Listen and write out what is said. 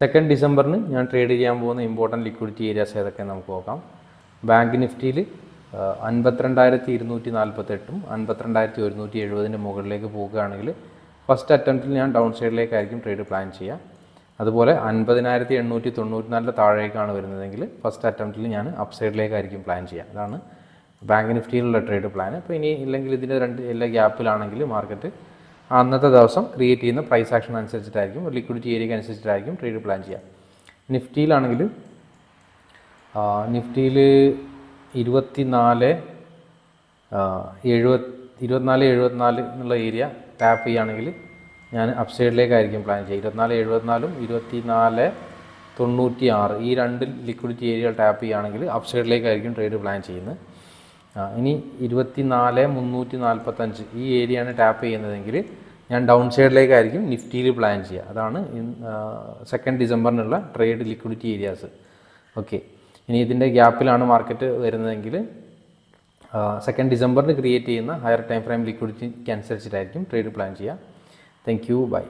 2 ഡിസംബറിന് ഞാൻ ട്രേഡ് ചെയ്യാൻ പോകുന്ന ഇമ്പോർട്ടൻറ്റ് ലിക്വിഡിറ്റി ഏരിയാസ് ഏതൊക്കെ നമുക്ക് നോക്കാം. ബാങ്ക് നിഫ്റ്റിയിൽ 52,248ഉം 52,170 മുകളിലേക്ക് പോകുകയാണെങ്കിൽ ഫസ്റ്റ് അറ്റംപ്റ്റിൽ ഞാൻ ഡൗൺ സൈഡിലേക്കായിരിക്കും ട്രേഡ് പ്ലാൻ ചെയ്യുക. അതുപോലെ 50,894 താഴേക്കാണ് വരുന്നതെങ്കിൽ ഫസ്റ്റ് അറ്റംപ്റ്റിൽ ഞാൻ അപ്പ് സൈഡിലേക്കായിരിക്കും പ്ലാൻ ചെയ്യുക. അതാണ് ബാങ്ക് നിഫ്റ്റിയിലുള്ള ട്രേഡ് പ്ലാൻ. അപ്പോൾ ഇനി ഇല്ലെങ്കിൽ ഇതിൻ്റെ എല്ലാ ഗ്യാപ്പിലാണെങ്കിൽ മാർക്കറ്റ് അന്നത്തെ ദിവസം ക്രിയേറ്റ് ചെയ്യുന്ന പ്രൈസ് ആക്ഷൻ അനുസരിച്ചിട്ടായിരിക്കും, ലിക്വിഡിറ്റി ഏരിയയ്ക്ക് അനുസരിച്ചിട്ടായിരിക്കും ട്രേഡ് പ്ലാൻ ചെയ്യുക. നിഫ്റ്റിയിൽ 24,74 എന്നുള്ള ഏരിയ ടാപ്പ് ചെയ്യുകയാണെങ്കിൽ ഞാൻ അപ്പ് സൈഡിലേക്കായിരിക്കും പ്ലാൻ ചെയ്യുക. 24,74ഉം 24,96 ഈ രണ്ട് ലിക്വിഡിറ്റി ഏരിയകൾ ടാപ്പ് ചെയ്യുകയാണെങ്കിൽ അപ്പ് സൈഡിലേക്കായിരിക്കും ട്രേഡ് പ്ലാൻ ചെയ്യുന്നത്. ഇനി 24,345 ഈ ഏരിയയാണ് ടാപ്പ് ചെയ്യുന്നതെങ്കിൽ ഞാൻ ഡൗൺ സൈഡിലേക്കായിരിക്കും നിഫ്റ്റിയിൽ പ്ലാൻ ചെയ്യുക. അതാണ് 2 ഡിസംബറിനുള്ള ട്രേഡ് ലിക്വിഡിറ്റി ഏരിയാസ്. ഓക്കെ, ഇനി ഇതിൻ്റെ ഗ്യാപ്പിലാണ് മാർക്കറ്റ് വരുന്നതെങ്കിൽ 2 ഡിസംബറിന് ക്രിയേറ്റ് ചെയ്യുന്ന ഹയർ ടൈം ഫ്രെയിം ലിക്വിഡിറ്റിക്ക് അനുസരിച്ചിട്ടായിരിക്കും ട്രേഡ് പ്ലാൻ ചെയ്യുക. Thank you, by.